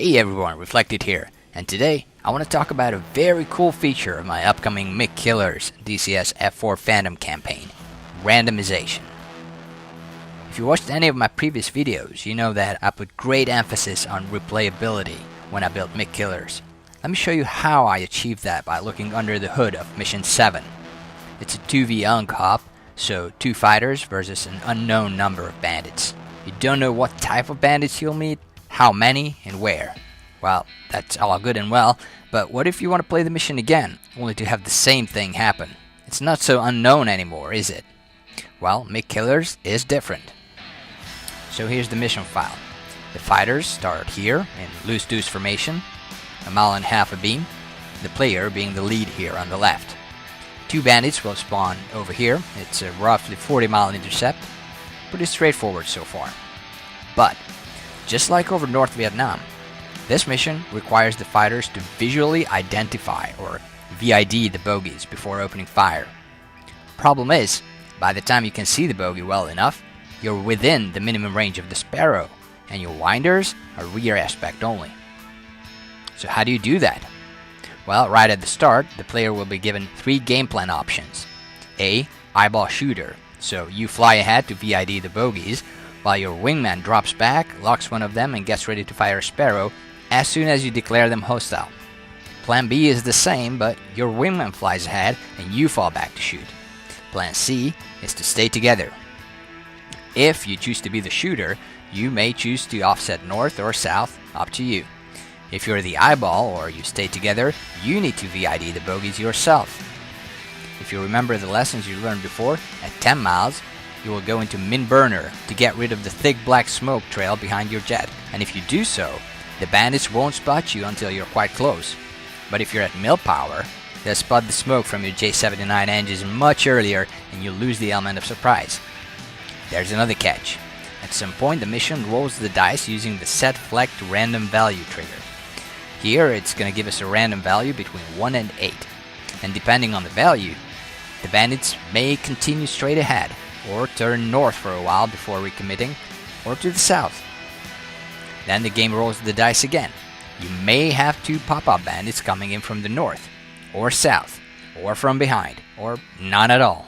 Hey everyone, Reflected here, and today I want to talk about a very cool feature of my upcoming MIG Killers DCS F-4 Phantom campaign, randomization. If you watched any of my previous videos, you know that I put great emphasis on replayability when I built MIG Killers. Let me show you how I achieved that by looking under the hood of Mission 7. It's a 2v co-op, so 2 fighters versus an unknown number of bandits. You don't know what type of bandits you'll meet, how many, and where. Well, that's all good and well, but what if you want to play the mission again, only to have the same thing happen? It's not so unknown anymore, is it? Well, MIG Killers is different. So here's the mission file. The fighters start here in loose deuce formation, 1.5 miles abeam, the player being the lead here on the left. 2 bandits will spawn over here. It's a roughly 40-mile intercept. Pretty straightforward so far. But just like over North Vietnam, this mission requires the fighters to visually identify or VID the bogeys before opening fire. Problem is, by the time you can see the bogey well enough, you're within the minimum range of the Sparrow, and your winders are rear aspect only. So how do you do that? Well, right at the start, the player will be given 3 game plan options. A. Eyeball shooter, so you fly ahead to VID the bogeys, while your wingman drops back, locks one of them, and gets ready to fire a Sparrow as soon as you declare them hostile. Plan B is the same, but your wingman flies ahead and you fall back to shoot. Plan C is to stay together. If you choose to be the shooter, you may choose to offset north or south, up to you. If you're the eyeball or you stay together, you need to VID the bogeys yourself. If you remember the lessons you learned before, at 10 miles, you will go into min burner to get rid of the thick black smoke trail behind your jet, and if you do so, the bandits won't spot you until you're quite close. But if you're at mil power, they'll spot the smoke from your J79 engines much earlier and you lose the element of surprise. There's another catch. At some point the mission rolls the dice using the set flex random value trigger. Here it's going to give us a random value between 1 and 8, and depending on the value, the bandits may continue straight ahead, or turn north for a while before recommitting, or to the south. Then the game rolls the dice again. You may have 2 pop-up bandits coming in from the north, or south, or from behind, or none at all.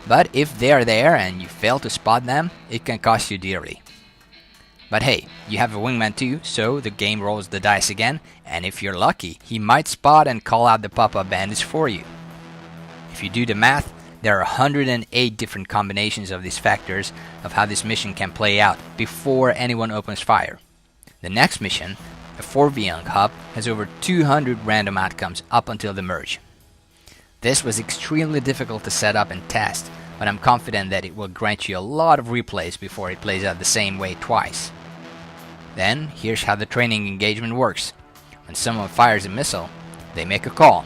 But if they are there and you fail to spot them, it can cost you dearly. But hey, you have a wingman too, so the game rolls the dice again, and if you're lucky, he might spot and call out the pop-up bandits for you. If you do the math, there are 108 different combinations of these factors of how this mission can play out before anyone opens fire. The next mission, a 4v hub, has over 200 random outcomes up until the merge. This was extremely difficult to set up and test, but I'm confident that it will grant you a lot of replays before it plays out the same way twice. Then, here's how the training engagement works. When someone fires a missile, they make a call.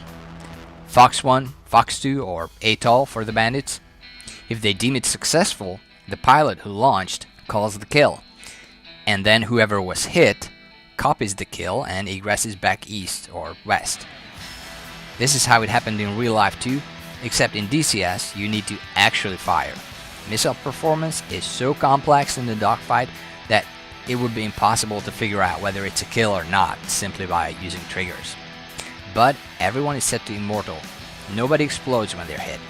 Fox 1, Fox 2, or ATOL for the bandits. If they deem it successful, the pilot who launched calls the kill, and then whoever was hit copies the kill and egresses back east or west. This is how it happened in real life too, except in DCS you need to actually fire. Missile performance is so complex in the dogfight that it would be impossible to figure out whether it's a kill or not simply by using triggers. But everyone is set to immortal. Nobody explodes when they're hit.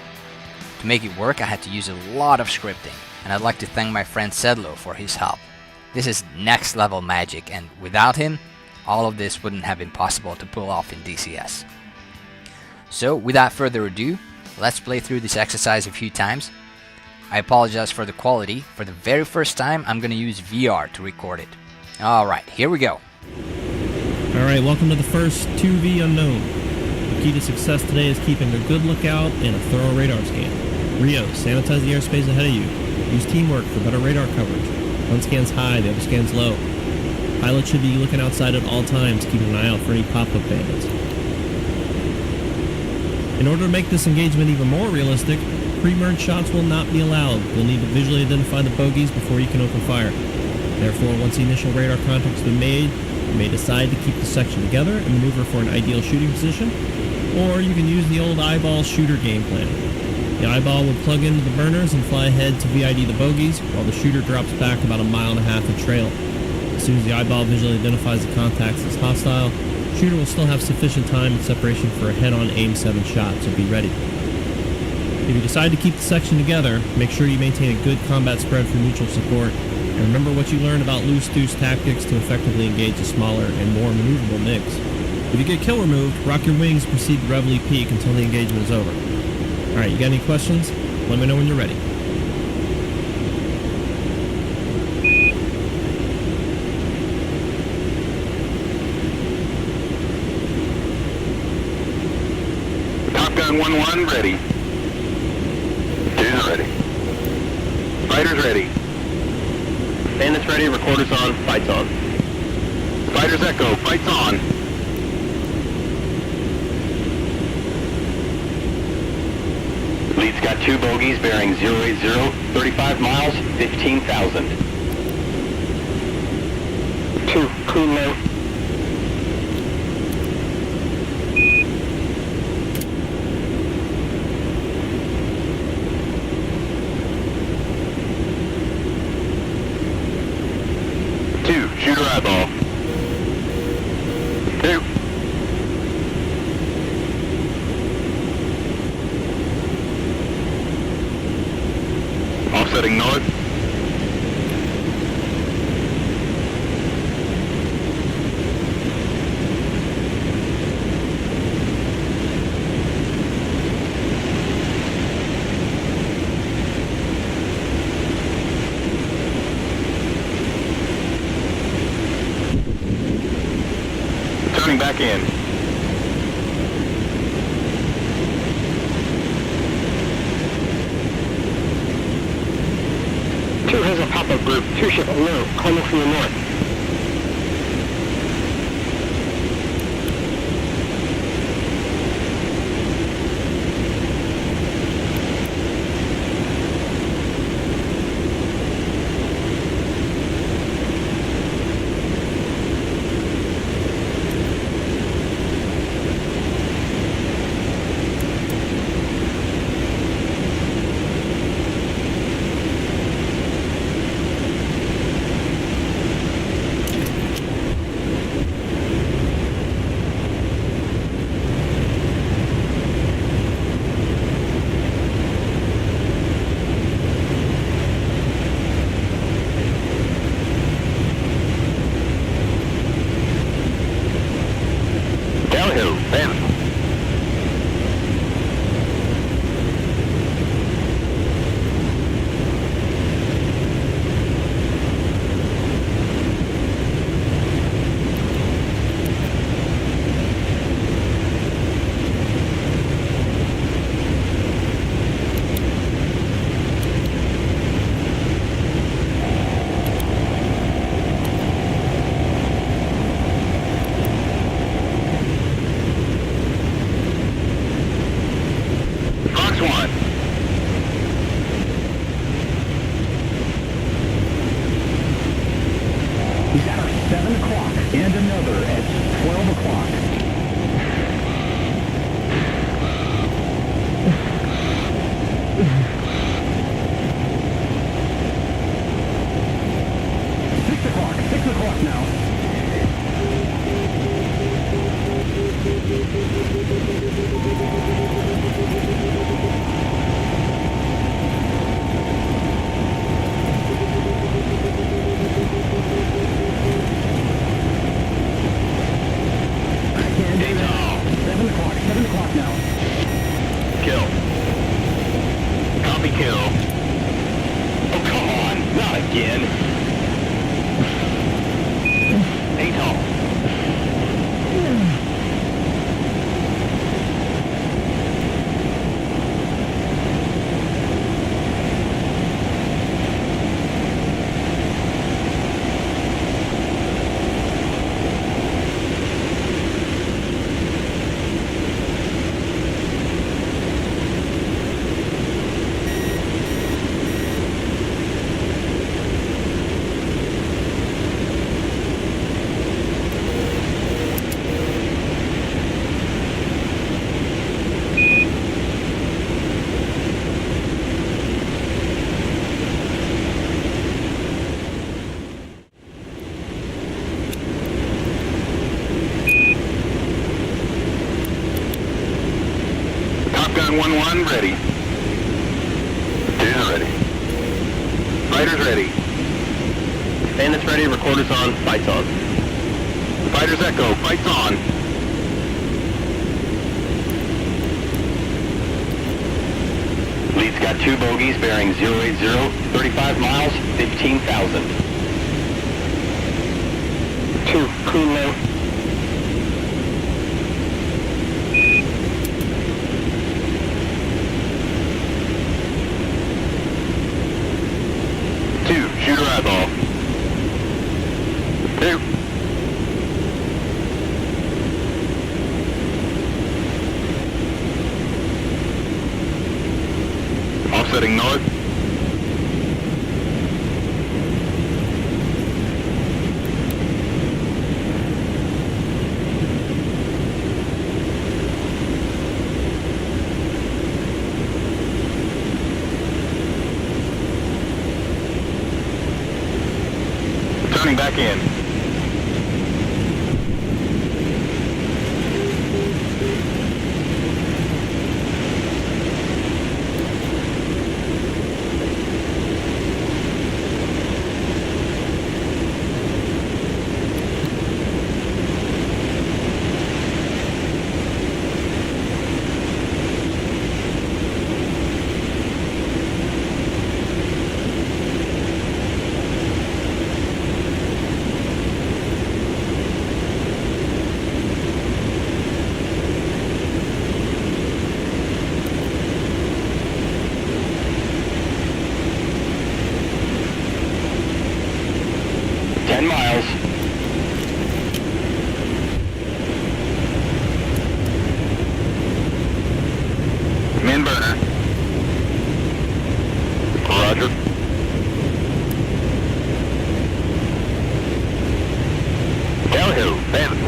To make it work, I had to use a lot of scripting, and I'd like to thank my friend Sedlo for his help. This is next level magic, and without him, all of this wouldn't have been possible to pull off in DCS. So without further ado, let's play through this exercise a few times. I apologize for the quality. For the very first time, I'm going to use VR to record it. Alright, here we go. Alright, welcome to the first 2v unknown. The key to success today is keeping a good lookout and a thorough radar scan. Rio, sanitize the airspace ahead of you. Use teamwork for better radar coverage. One scan's high, the other scan's low. Pilot should be looking outside at all times, keeping an eye out for any pop-up bandits. In order to make this engagement even more realistic, pre-merge shots will not be allowed. You'll need to visually identify the bogeys before you can open fire. Therefore, once the initial radar contact has been made, you may decide to keep the section together and maneuver for an ideal shooting position, or you can use the old eyeball shooter game plan. The eyeball will plug into the burners and fly ahead to VID the bogeys, while the shooter drops back about 1.5 miles of trail. As soon as the eyeball visually identifies the contacts as hostile, shooter will still have sufficient time and separation for a head-on aim 7 shot, so be ready. If you decide to keep the section together, make sure you maintain a good combat spread for mutual support, and remember what you learned about loose-deuce tactics to effectively engage a smaller and more maneuverable MiGs. If you get kill removed, rock your wings, proceed to reveille peak until the engagement is over. Alright, you got any questions? Let me know when you're ready. Top Gun 1-1 ready. Two's ready. Fighters ready. Bandits ready, recorders on, fights on. Fighters echo, fights on. Lead's got 2 bogeys bearing 080, 35 miles, 15,000. 2, clean low. Shooter eyeball. 2. Offsetting north. Turning back in. 2 has a pop-up group. 2 ship low, coming from the north. Downhill, bam. Fox 1. He's at 7 o'clock and another at 12 o'clock. Six o'clock now. Kill. Copy kill. Oh, come on, not again. ATOL. 911 ready. Dudes ready. Fighters ready. Bandits ready, recorders on, fights on. Fighters echo, fights on. Lead's got 2 bogeys bearing 080, 35 miles, 15,000. 2, clean low. Shooter eyeball. 2. Offsetting north. Turning back in. Miles. Min burner. Roger. Downhill, bandit.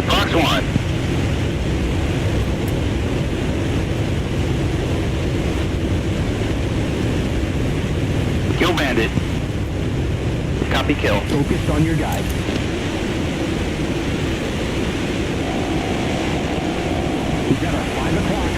Fox 1. Kill bandit. Copy kill. Focused on your guide. We've got a 5 o'clock.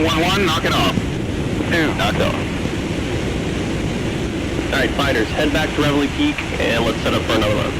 1-1, knock it off. 2, knocked off. Alright, fighters, head back to Reveille Peak, and let's set up for another run.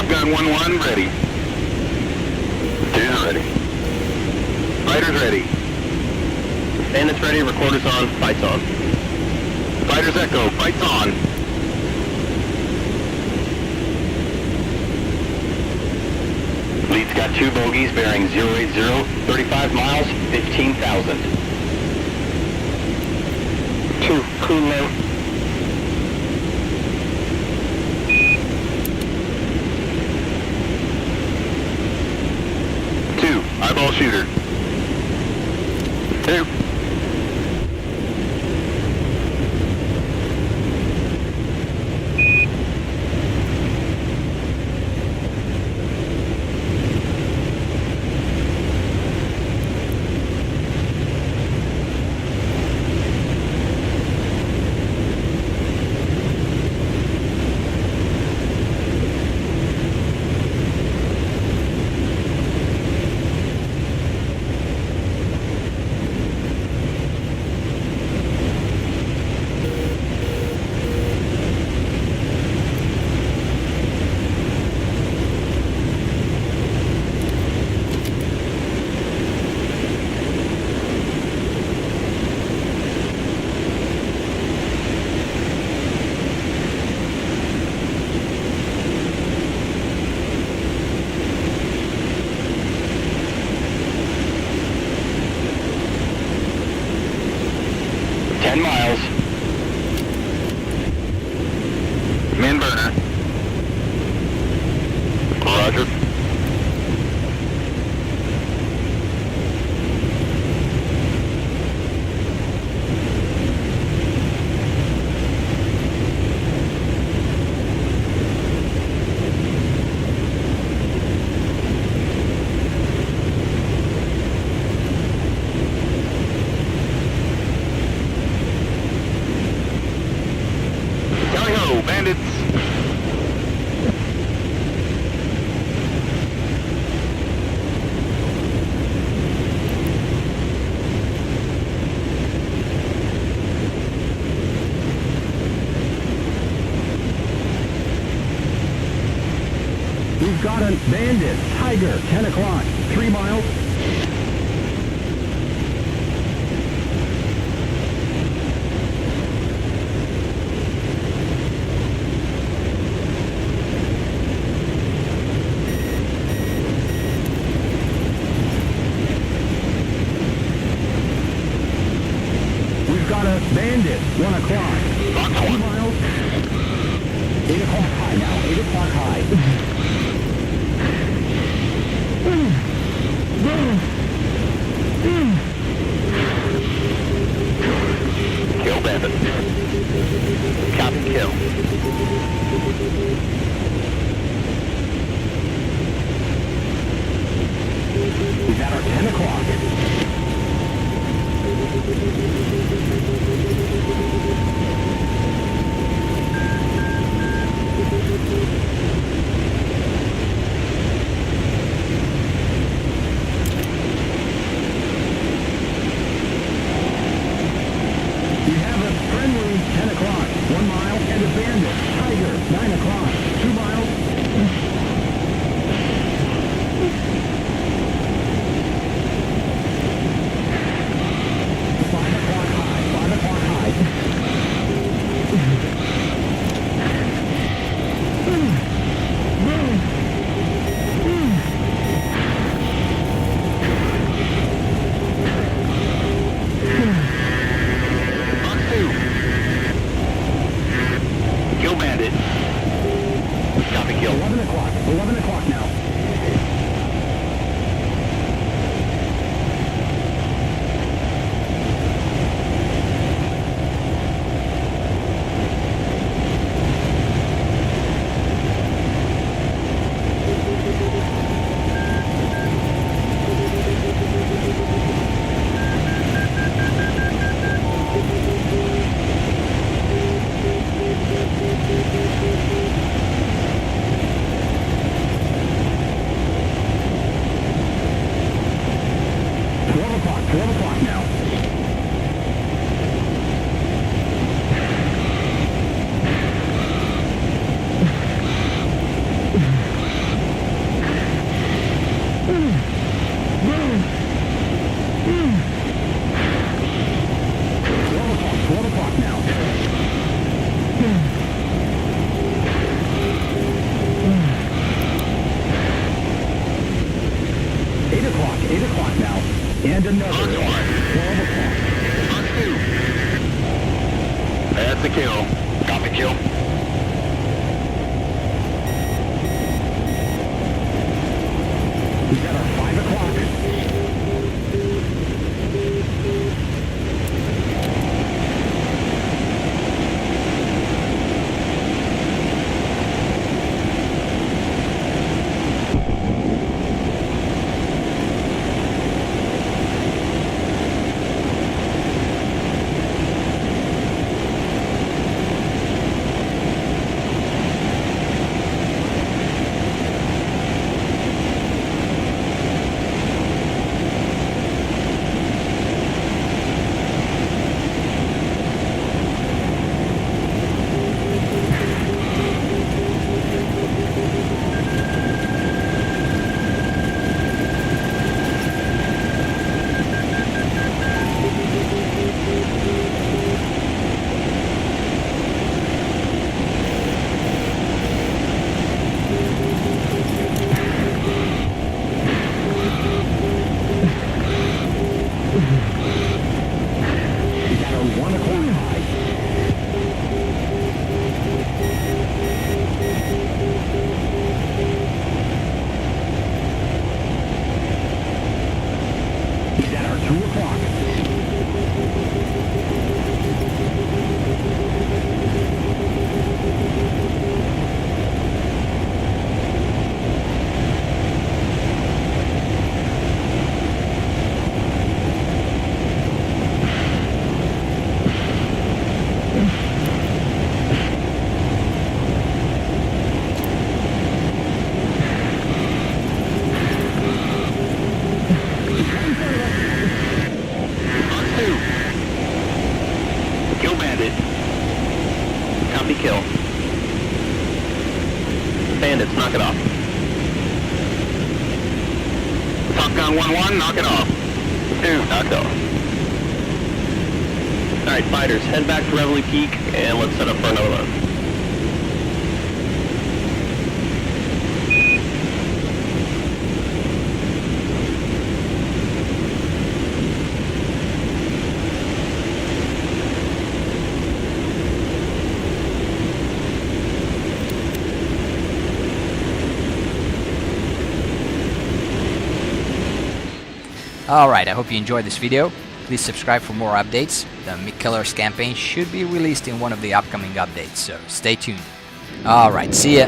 Gun 1-1, ready. 2's ready. Fighters ready. Bandits ready, recorders on, fights on. Fighters echo, fights on. Lead's got 2 bogeys bearing 080, 35 miles, 15,000. 2, cool now. Eyeball shooter. 2. Min burner. Roger. Tally-ho, bandits! We've got a bandit, Tiger, 10 o'clock, 3 miles. We've got a bandit, 1 o'clock, 2 miles. 8 o'clock high now, 8 o'clock high. Kill bandit. Copy kill. We've got our 10 o'clock. We have a friendly 10 o'clock, 1 mile, and a bandit, Tiger, 9 o'clock, 2 miles. 5 o'clock high, 5 o'clock high. Kill bandit. Copy kill. 11 o'clock now. another. 12 o'clock. Fox 2. That's a kill. Copy kill. We got our 5 o'clock. Kill. Bandits, knock it off. Top Gun 1-1, knock it off. 2, knocked off. Alright, fighters, head back to Reveille Peak, and let's set up for another run. Alright, I hope you enjoyed this video. Please subscribe for more updates. The MIG Killers campaign should be released in one of the upcoming updates, so stay tuned. Alright, see ya!